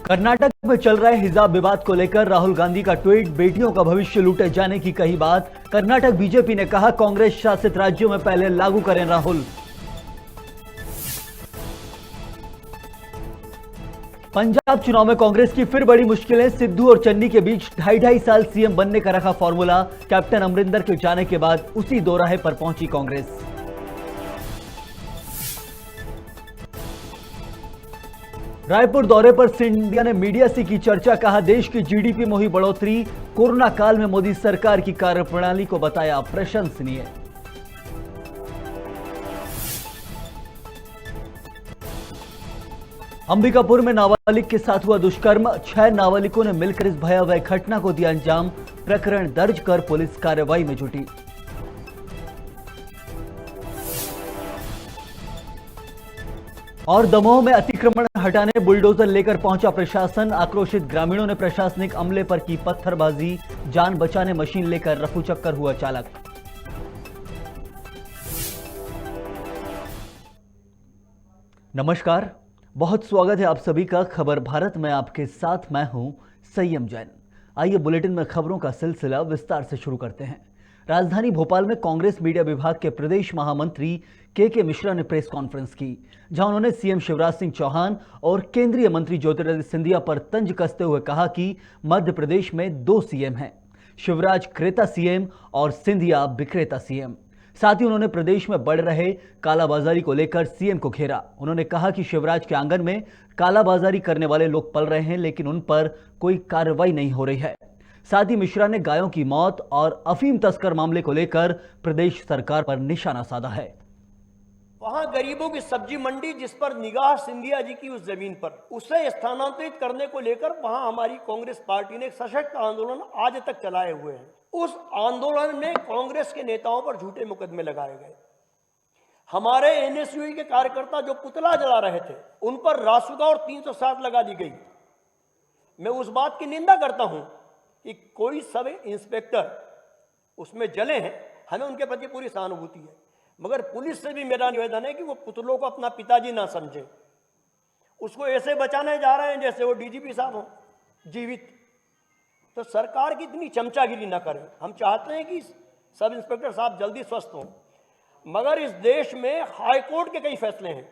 कर्नाटक में चल रहे हिजाब विवाद को लेकर राहुल गांधी का ट्वीट, बेटियों का भविष्य लूटे जाने की कही बात। कर्नाटक बीजेपी ने कहा, कांग्रेस शासित राज्यों में पहले लागू करें राहुल। पंजाब चुनाव में कांग्रेस की फिर बड़ी मुश्किलें, सिद्धू और चन्नी के बीच 2.5 साल सीएम बनने का रखा फॉर्मूला। कैप्टन अमरिंदर के जाने के बाद उसी दोराहे पर पहुंची कांग्रेस। रायपुर दौरे पर सिंधिया ने मीडिया से की चर्चा, कहा देश की जीडीपी में हुई बढ़ोतरी, कोरोना काल में मोदी सरकार की कार्यप्रणाली को बताया प्रशंसनीय। अंबिकापुर में नाबालिग के साथ हुआ दुष्कर्म, 6 नाबालिगों ने मिलकर इस भयावह घटना को दिया अंजाम। प्रकरण दर्ज कर पुलिस कार्रवाई में जुटी। और दमोह में अतिक्रमण हटाने बुलडोजर लेकर पहुंचा प्रशासन, आक्रोशित ग्रामीणों ने प्रशासनिक अमले पर की पत्थरबाजी, जान बचाने मशीन लेकर रफूचक्कर हुआ चालक। नमस्कार, बहुत स्वागत है आप सभी का खबर भारत में। आपके साथ मैं हूं संयम जैन। आइए बुलेटिन में खबरों का सिलसिला विस्तार से शुरू करते हैं। राजधानी भोपाल में कांग्रेस मीडिया विभाग के प्रदेश महामंत्री के मिश्रा ने प्रेस कॉन्फ्रेंस की, जहां उन्होंने सीएम शिवराज सिंह चौहान और केंद्रीय मंत्री ज्योतिरादित्य सिंधिया पर तंज कसते हुए कहा कि मध्य प्रदेश में 2 सीएम हैं, शिवराज क्रेता सीएम और सिंधिया विक्रेता सीएम। साथ ही उन्होंने प्रदेश में बढ़ रहे कालाबाजारी को लेकर सीएम को घेरा। उन्होंने कहा कि शिवराज के आंगन में कालाबाजारी करने वाले लोग पल रहे हैं, लेकिन उन पर कोई कार्रवाई नहीं हो रही है। साथ ही मिश्रा ने गायों की मौत और अफीम तस्कर मामले को लेकर प्रदेश सरकार पर निशाना साधा है। वहां गरीबों की सब्जी मंडी, जिस पर निगाह सिंधिया जी की उस जमीन पर, उसे स्थानांतरित करने को लेकर वहां हमारी कांग्रेस पार्टी ने एक सशक्त आंदोलन आज तक चलाए हुए हैं। उस आंदोलन में कांग्रेस के नेताओं पर झूठे मुकदमे लगाए गए। हमारे एनएसयूई के कार्यकर्ता जो पुतला जला रहे थे, उन पर रासुका और 307 लगा दी गई। मैं उस बात की निंदा करता हूं कि कोई सब इंस्पेक्टर उसमें जले हैं, हमें उनके प्रति पूरी सहानुभूति है, मगर पुलिस से भी मेरा निवेदन है कि वो पुतलों को अपना पिताजी ना समझे। उसको ऐसे बचाने जा रहे हैं जैसे वो डीजीपी साहब हो जीवित। तो सरकार की इतनी चमचागिरी ना करें। हम चाहते हैं कि सब इंस्पेक्टर साहब जल्दी स्वस्थ हों, मगर इस देश में हाईकोर्ट के कई फैसले हैं,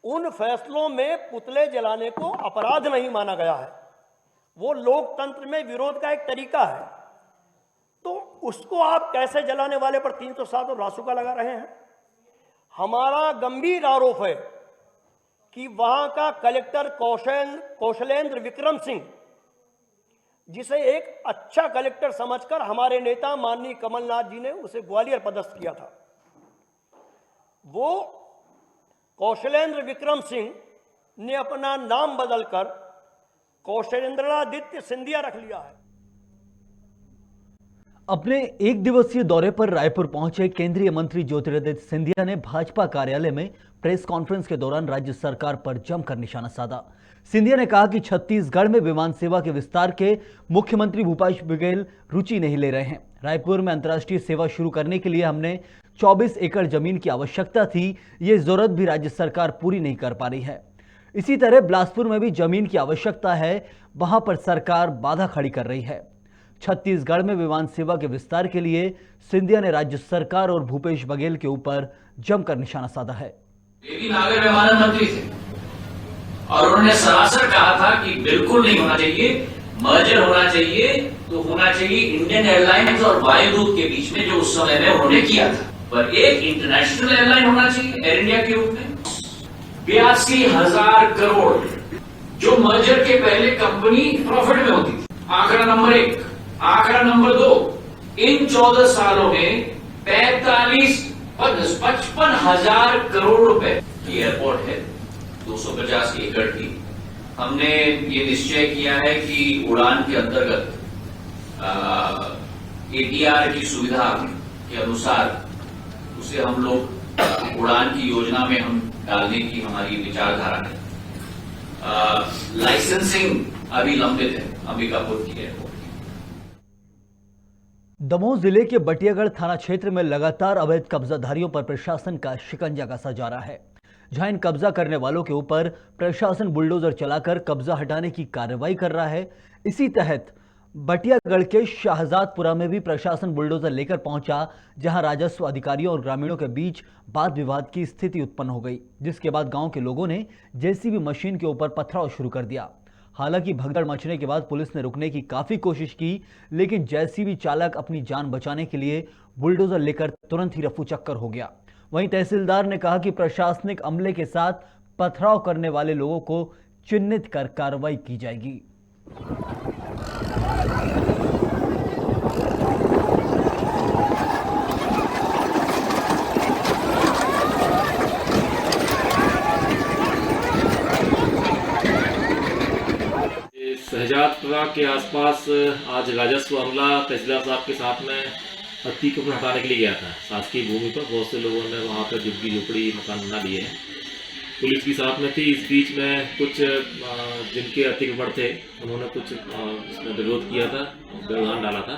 उन फैसलों में पुतले जलाने को अपराध नहीं माना गया है। वो लोकतंत्र में विरोध का एक तरीका है, तो उसको आप कैसे जलाने वाले पर 307 और रासुका लगा रहे हैं? हमारा गंभीर आरोप है कि वहां का कलेक्टर कौशलेंद्र विक्रम सिंह, जिसे एक अच्छा कलेक्टर समझकर हमारे नेता माननीय कमलनाथ जी ने उसे ग्वालियर पदस्थ किया था, वो कौशलेंद्र विक्रम सिंह ने अपना नाम बदलकर कौशलेंद्रादित्य सिंधिया रख लिया है। अपने 1 दिवसीय दौरे पर रायपुर पहुंचे केंद्रीय मंत्री ज्योतिरादित्य सिंधिया ने भाजपा कार्यालय में प्रेस कॉन्फ्रेंस के दौरान राज्य सरकार पर जमकर निशाना साधा। सिंधिया ने कहा कि छत्तीसगढ़ में विमान सेवा के विस्तार के मुख्यमंत्री भूपेश बघेल रुचि नहीं ले रहे हैं। रायपुर में अंतर्राष्ट्रीय सेवा शुरू करने के लिए हमने 24 एकड़ जमीन की आवश्यकता थी, ये जरूरत भी राज्य सरकार पूरी नहीं कर पा रही है। इसी तरह बिलासपुर में भी जमीन की आवश्यकता है, वहां पर सरकार बाधा खड़ी कर रही है। छत्तीसगढ़ में विमान सेवा के विस्तार के लिए सिंधिया ने राज्य सरकार और भूपेश बघेल के ऊपर जमकर निशाना साधा है। लेकिन नागर विमानन मंत्री थे और उन्होंने सरासर कहा था कि बिल्कुल नहीं होना चाहिए, मर्जर होना चाहिए तो होना चाहिए इंडियन एयरलाइंस और वायुदूत के बीच में, जो उस समय में उन्होंने किया था, पर एक इंटरनेशनल एयरलाइन होना चाहिए एयर इंडिया के रूप में। 82,000 करोड़ जो मर्जर के पहले कंपनी प्रॉफिट में होती थी। आंकड़ा नंबर 1। आंकड़ा नंबर 2, इन 14 सालों में 55,000 करोड़ रुपए की एयरपोर्ट है, 250 एकड़ की। हमने ये निश्चय किया है कि उड़ान के अंतर्गत एटीआर की सुविधा के अनुसार उसे हम लोग उड़ान की योजना में हम डालने की हमारी विचारधारा है। लाइसेंसिंग अभी लंबित है अंबिकापुर की एयरपोर्ट। दमोह जिले के बटियागढ़ थाना क्षेत्र में लगातार अवैध कब्जाधारियों पर प्रशासन का शिकंजा कसा जा रहा है। जहां इन कब्जा करने वालों के ऊपर प्रशासन बुलडोजर चलाकर कब्जा हटाने की कार्रवाई कर रहा है। इसी तहत बटियागढ़ के शाहजादपुरा में भी प्रशासन बुलडोजर लेकर पहुंचा, जहां राजस्व अधिकारियों और ग्रामीणों के बीच वाद विवाद की स्थिति उत्पन्न हो गई, जिसके बाद गांव के लोगों ने जेसीबी मशीन के ऊपर पथराव शुरू कर दिया। हालांकि भगदड़ मचने के बाद पुलिस ने रुकने की काफी कोशिश की, लेकिन जेसीबी चालक अपनी जान बचाने के लिए बुलडोजर लेकर तुरंत ही रफू चक्कर हो गया। वहीं तहसीलदार ने कहा कि प्रशासनिक अमले के साथ पथराव करने वाले लोगों को चिन्हित कर कार्रवाई की जाएगी। शहजादपुरा के आसपास आज राजस्व अमला तहसीलदार साहब के साथ में अतिक्रमण हटाने के लिए गया था। शासकीय भूमि पर बहुत से लोगों ने वहाँ पर झुग्गी झोपड़ी मकान बना लिए हैं। पुलिस भी साथ में थी। इस बीच में कुछ जिनके अतिक्रमण थे उन्होंने कुछ इसमें विरोध किया था, व्यवधान डाला था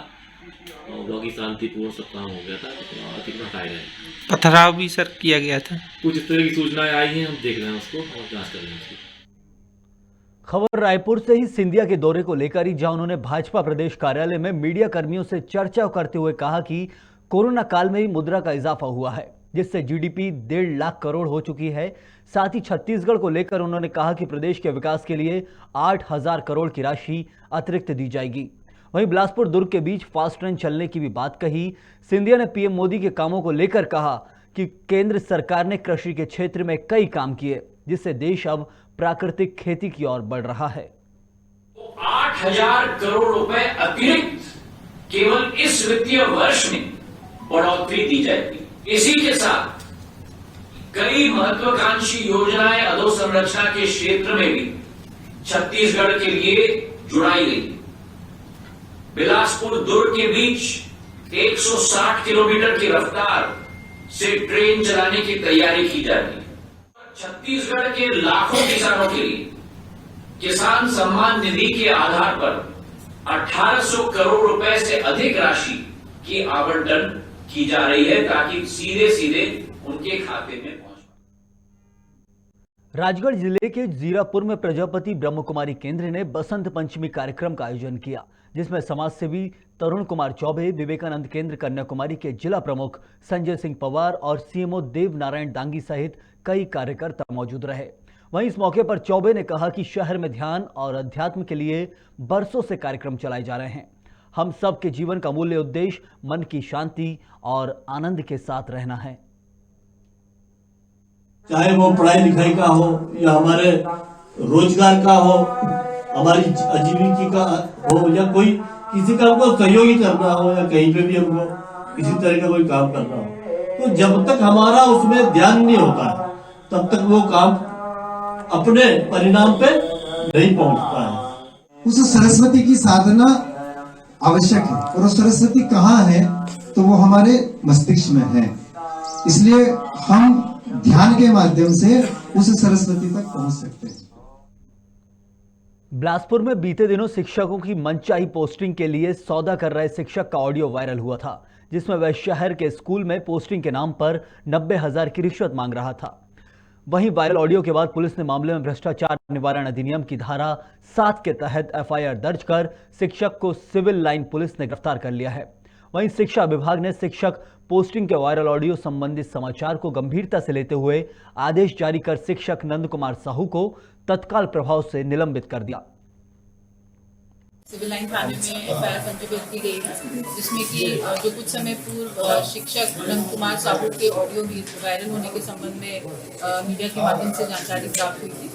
और बाकी शांतिपूर्ण सब काम हो गया था। अतिक्रमण हटाए गए। पथराव भी सर किया गया था। कुछ इस तरह की सूचनाएं आई हैं, हम देख रहे हैं उसको और जाँच कर रहे हैं उसकी। खबर रायपुर से ही सिंधिया के दौरे को लेकर ही, जहां उन्होंने भाजपा प्रदेश कार्यालय में मीडिया कर्मियों से चर्चा करते हुए कहा कि कोरोना काल में ही मुद्रा का इजाफा हुआ है, जिससे जीडीपी 1.5 लाख करोड़ हो चुकी है। साथ ही छत्तीसगढ़ को लेकर उन्होंने कहा कि प्रदेश के विकास के लिए 8,000 करोड़ की राशि अतिरिक्त दी जाएगी। वहीं बिलासपुर दुर्ग के बीच फास्ट ट्रेन चलने की भी बात कही। सिंधिया ने पीएम मोदी के कामों को लेकर कहा कि केंद्र सरकार ने कृषि के क्षेत्र में कई काम किए, जिससे देश अब प्राकृतिक खेती की ओर बढ़ रहा है। 8,000 करोड़ रुपए अतिरिक्त केवल इस वित्तीय वर्ष में बढ़ोतरी दी जाएगी। इसी के साथ कई महत्वाकांक्षी योजनाएं अधोसंरचना के क्षेत्र में भी छत्तीसगढ़ के लिए जुड़ाई गई। बिलासपुर दुर्ग के बीच 160 किलोमीटर की रफ्तार से ट्रेन चलाने की तैयारी की जा रही है। छत्तीसगढ़ के लाखों किसानों के लिए किसान सम्मान निधि के आधार पर 1800 करोड़ रुपए से अधिक राशि की आवंटन की जा रही है, ताकि सीधे सीधे उनके खाते में पहुंच। राजगढ़ जिले के जीरापुर में प्रजापति ब्रह्म कुमारी केंद्र ने बसंत पंचमी कार्यक्रम का आयोजन किया, जिसमें समाज सेवी तरुण कुमार चौबे, विवेकानंद केंद्र कन्याकुमारी के जिला प्रमुख संजय सिंह पवार और सीएमओ देव नारायण दांगी सहित कई कार्यकर्ता मौजूद रहे। वहीं इस मौके पर चौबे ने कहा कि शहर में ध्यान और अध्यात्म के लिए बरसों से कार्यक्रम चलाए जा रहे हैं। हम सब के जीवन का मूल्य उद्देश्य मन की शांति और आनंद के साथ रहना है। चाहे वो पढ़ाई लिखाई का हो या हमारे रोजगार का हो, हमारी आजीविका का हो, या कोई किसी का हमको सहयोगी करना हो, या कहीं पे भी हमको किसी तरह का कोई काम करना हो, तो जब तक हमारा उसमें ध्यान नहीं होता है तब तक वो काम अपने परिणाम पे नहीं पहुंचता है। उस सरस्वती की साधना आवश्यक है, और वो सरस्वती कहाँ है तो वो हमारे मस्तिष्क में है। इसलिए हम ध्यान के माध्यम से उस सरस्वती तक पहुंच सकते हैं। बिलासपुर में बीते दिनों शिक्षकों की मनचाही पोस्टिंग के लिए सौदा कर रहे शिक्षक का ऑडियो वायरल हुआ था, जिसमें वह शहर के स्कूल में पोस्टिंग के नाम पर 90,000 की रिश्वत मांग रहा था। वहीं वायरल ऑडियो के बाद पुलिस ने मामले में भ्रष्टाचार निवारण अधिनियम की धारा 7 के तहत एफआईआर दर्ज कर शिक्षक को सिविल लाइन पुलिस ने गिरफ्तार कर लिया है। वहीं शिक्षा विभाग ने शिक्षक पोस्टिंग के वायरल ऑडियो संबंधित समाचार को गंभीरता से लेते हुए आदेश जारी कर शिक्षक नंद कुमार साहू को तत्काल प्रभाव से निलंबित कर दिया। सिविल लाइन थाने में एफआईआर पंजीकृत की गई है, जिसमें कि जो कुछ समय पूर्व शिक्षक नंद कुमार साहू के ऑडियो वायरल होने के संबंध में मीडिया के माध्यम से जानकारी प्राप्त हुई थी।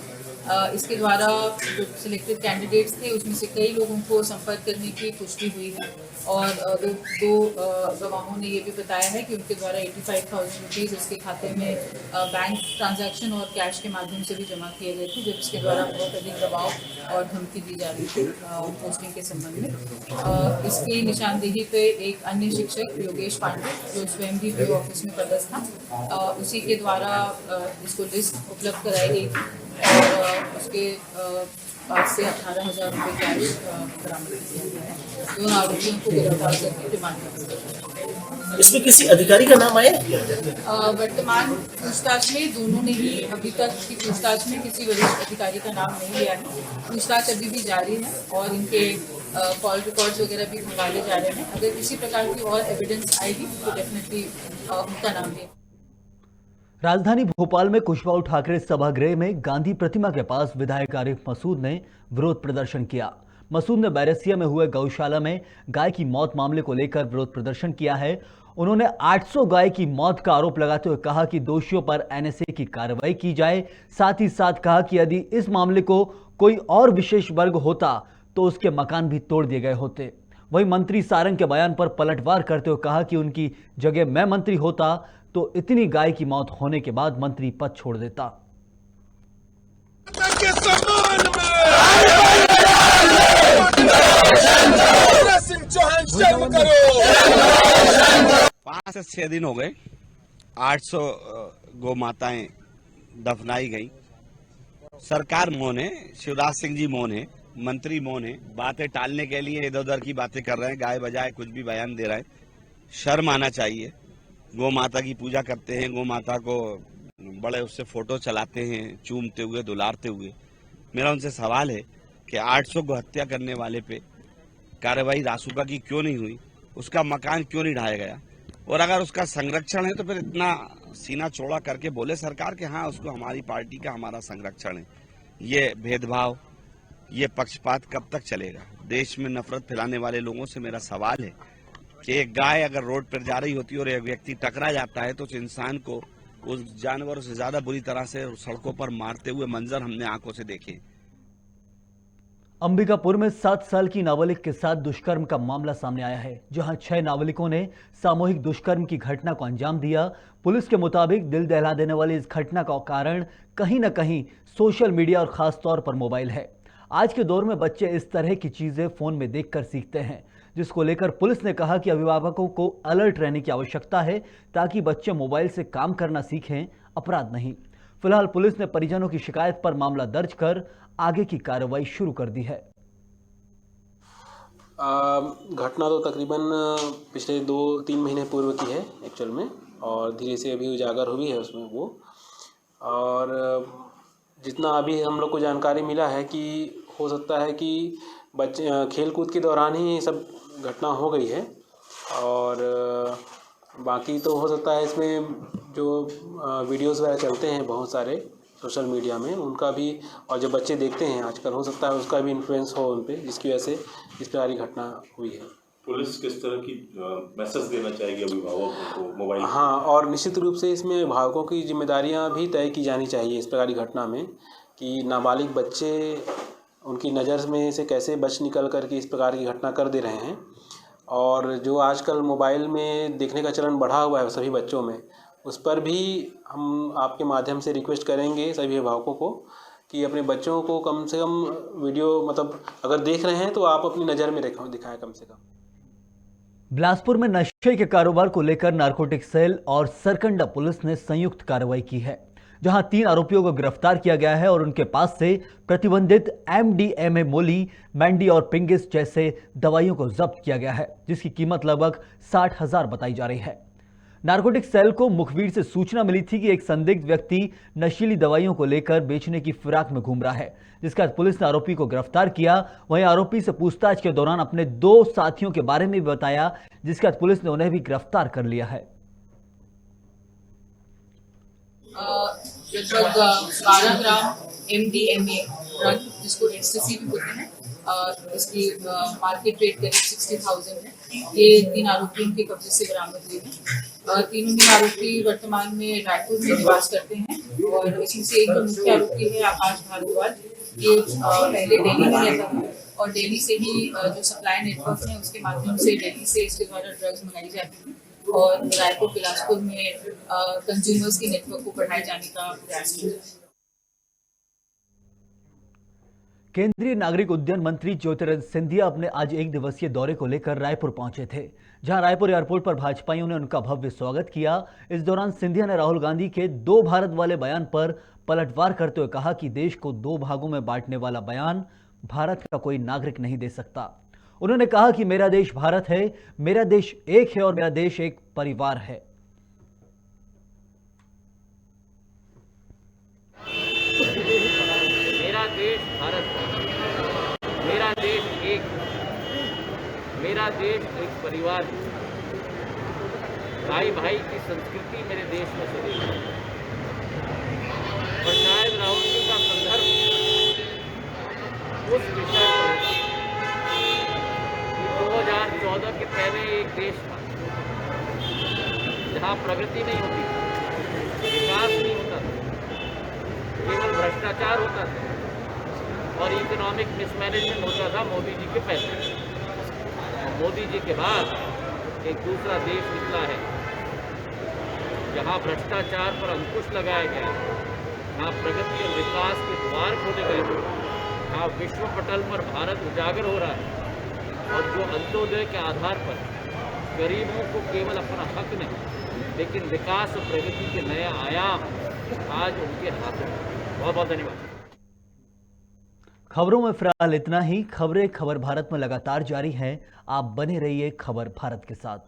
इसके द्वारा जो सिलेक्टेड कैंडिडेट्स थे उसमें से कई लोगों को संपर्क करने की पुष्टि हुई है, और दो गवाहों ने ये भी बताया है कि उनके द्वारा 85,000 रुपीज़ उसके खाते में बैंक ट्रांजैक्शन और कैश के माध्यम से भी जमा किए गए थे, जिसके द्वारा बहुत अधिक दबाव और धमकी दी जा रही थी पोस्टिंग के संबंध में। इसकी निशानदेही पे एक अन्य शिक्षक योगेश पांडे, जो स्वयं भी ऑफिस में पदस्थ था, उसी के द्वारा इसको लिस्ट उपलब्ध कराई गई थी। और उसके पास से 18,000 रुपये कैश बरामद किया गया है। दोनों आरोपियों को गिरफ्तार करके रिमांड पर। इसमें किसी अधिकारी का नाम आया? वर्तमान पूछताछ में दोनों ने ही अभी तक की पूछताछ में किसी वरिष्ठ अधिकारी का नाम नहीं लिया है। पूछताछ अभी भी जारी है और इनके कॉल रिकॉर्ड्स वगैरह भी निकाले जा रहे हैं। अगर किसी प्रकार की और एविडेंस आएगी तो डेफिनेटली उनका नाम लें। राजधानी भोपाल में कुशवाहा ठाकरे सभागृह में गांधी प्रतिमा के पास विधायक आरिफ मसूद ने विरोध प्रदर्शन किया। मसूद ने बैरसिया में हुए गौशाला में गाय की मौत मामले को लेकर विरोध प्रदर्शन किया है। उन्होंने 800 गाय की मौत का आरोप लगाते हुए कहा कि दोषियों पर एनएसए की कार्रवाई की जाए। साथ ही साथ कहा कि यदि इस मामले को कोई और विशेष वर्ग होता तो उसके मकान भी तोड़ दिए गए होते। वहीं मंत्री सारंग के बयान पर पलटवार करते हुए कहा कि उनकी जगह मैं मंत्री होता तो इतनी गाय की मौत होने के बाद मंत्री पद छोड़ देता। 5 से 6 दिन हो गए 800 गौ माताएं दफनाई गई। सरकार मौन है, शिवराज सिंह जी मौन है, मंत्री मौन है। बातें टालने के लिए इधर उधर की बातें कर रहे हैं, गाय बजाय कुछ भी बयान दे रहे हैं। शर्म आना चाहिए। गौ माता की पूजा करते हैं, गौ माता को बड़े उससे फोटो चलाते हैं, चूमते हुए दुलारते हुए। मेरा उनसे सवाल है कि 800 गौ हत्या करने वाले पे कार्रवाई रासुका की क्यों नहीं हुई? उसका मकान क्यों नहीं ढाया गया? और अगर उसका संरक्षण है तो फिर इतना सीना चौड़ा करके बोले सरकार कि हाँ उसको हमारी पार्टी का हमारा संरक्षण है। ये भेदभाव, ये पक्षपात कब तक चलेगा? देश में नफरत फैलाने वाले लोगों से मेरा सवाल है कि एक गाय अगर रोड पर जा रही होती है और एक व्यक्ति टकरा जाता है तो उस इंसान को उस जानवर से ज्यादा बुरी तरह से सड़कों पर मारते हुए मंजर हमने आंखों से देखे। अंबिकापुर में 7 साल की नाबालिग के साथ दुष्कर्म का मामला सामने आया है, जहां 6 नाबालिगों ने सामूहिक दुष्कर्म की घटना को अंजाम दिया। पुलिस के मुताबिक दिल दहला देने वाली इस घटना का कारण कहीं न कहीं सोशल मीडिया और खासतौर पर मोबाइल है। आज के दौर में बच्चे इस तरह की चीजें फोन में देखकर सीखते हैं, जिसको लेकर पुलिस ने कहा कि अभिभावकों को अलर्ट रहने की आवश्यकता है ताकि बच्चे मोबाइल से काम करना सीखें, अपराध नहीं। फिलहाल पुलिस ने परिजनों की शिकायत पर मामला दर्ज कर आगे की कार्रवाई शुरू कर दी है। घटना तो तकरीबन पिछले 2-3 महीने पूर्व की है एक्चुअल में, और धीरे से अभी उजागर हुई है उसमें वो। और जितना अभी हम लोग को जानकारी मिला है कि हो सकता है कि बच्चे खेल कूद के दौरान ही सब घटना हो गई है, और बाकी तो हो सकता है इसमें जो वीडियोस वगैरह चलते हैं बहुत सारे सोशल मीडिया में, उनका भी, और जो बच्चे देखते हैं आजकल, हो सकता है उसका भी इन्फ्लुएंस हो उन पे, जिसकी वजह से इस प्रकार की घटना हुई है। पुलिस किस तरह की मैसेज देना चाहेगी अभिभावकों को मोबाइल? हाँ, और निश्चित रूप से इसमें अभिभावकों की जिम्मेदारियां भी तय की जानी चाहिए इस प्रकार की घटना में, कि नाबालिग बच्चे उनकी नज़र में से कैसे बच निकल कर के इस प्रकार की घटना कर दे रहे हैं। और जो आजकल मोबाइल में देखने का चलन बढ़ा हुआ है सभी बच्चों में, उस पर भी हम आपके माध्यम से रिक्वेस्ट करेंगे सभी अभिभावकों को कि अपने बच्चों को कम से कम वीडियो, मतलब अगर देख रहे हैं तो आप अपनी नज़र में दिखाएं कम से कम। बिलासपुर में नशे के कारोबार को लेकर नारकोटिक सेल और सरकंडा पुलिस ने संयुक्त कार्रवाई की है, जहां 3 आरोपियों को गिरफ्तार किया गया है और उनके पास से प्रतिबंधित MDMA, मोली, मैंडी और पिंगिस जैसे दवाइयों को जब्त किया गया है, जिसकी कीमत लगभग 60,000 बताई जा रही है। नारकोटिक सेल को मुखबिर से सूचना मिली थी कि एक संदिग्ध व्यक्ति नशीली दवाइयों को लेकर बेचने की फिराक में घूम रहा है, जिसके बाद पुलिस ने आरोपी को गिरफ्तार किया। वहीं आरोपी से पूछताछ के दौरान अपने 2 साथियों के बारे में भी बताया, जिसके बाद पुलिस ने उन्हें भी गिरफ्तार कर लिया है। लगभग 12 ग्राम MDMA ड्रग, जिसको एक्सटेसी भी बोलते हैं, इसकी मार्केट रेट करीब 60,000 है। ये 3 आरोपियों के कब्जे से बरामद हुए हैं। तीनों ही आरोपी वर्तमान में रायपुर में निवास करते हैं, और इसमें से एक जो मुख्य आरोपी है आकाश भारद्वाज, ये पहले दिल्ली में रहता था, और दिल्ली से ही जो सप्लाई नेटवर्क है उसके माध्यम से दिल्ली से इसके द्वारा ड्रग्स मंगाई जाती थी, और रायपुर बिलासपुर में कंज्यूमर्स के नेटवर्क को बढ़ाए जाने का प्रयास किया। केंद्रीय नागरिक उड्डयन मंत्री ज्योतिरादित्य सिंधिया अपने आज 1 दिवसीय दौरे को लेकर रायपुर पहुंचे थे, जहां रायपुर एयरपोर्ट पर भाजपाइयों ने उनका भव्य स्वागत किया। इस दौरान सिंधिया ने राहुल गांधी के 2 भारत वाले बयान पर पलटवार करते हुए कहा कि देश को 2 भागों में बांटने वाला बयान भारत का कोई नागरिक नहीं दे सकता। उन्होंने कहा कि मेरा देश भारत है, मेरा देश एक है और मेरा देश एक परिवार है। मेरा देश भारत है, मेरा देश एक, मेरा देश एक परिवार है। भाई भाई की संस्कृति मेरे देश में चली है और शायद राहुल जी का संदर्भ उस विषय पर कि 2014 के पहले एक देश था जहाँ प्रगति नहीं होती थी, विकास नहीं होता था, केवल भ्रष्टाचार होता था और इकोनॉमिक मिसमैनेजमेंट होता था मोदी जी के पहले। और मोदी जी के बाद एक दूसरा देश निकला है जहां भ्रष्टाचार पर अंकुश लगाया गया है, जहां प्रगति और विकास के द्वार खोले गए हैं, जहां विश्व पटल पर भारत उजागर हो रहा है और जो अंत्योदय के आधार पर गरीबों को केवल अपना हक नहीं लेकिन विकास और प्रगति के नए आयाम आज उनके हाथों में। बहुत बहुत धन्यवाद। खबरों में फिलहाल इतना ही। खबरें खबर भारत में लगातार जारी हैं। आप बने रहिए खबर भारत के साथ।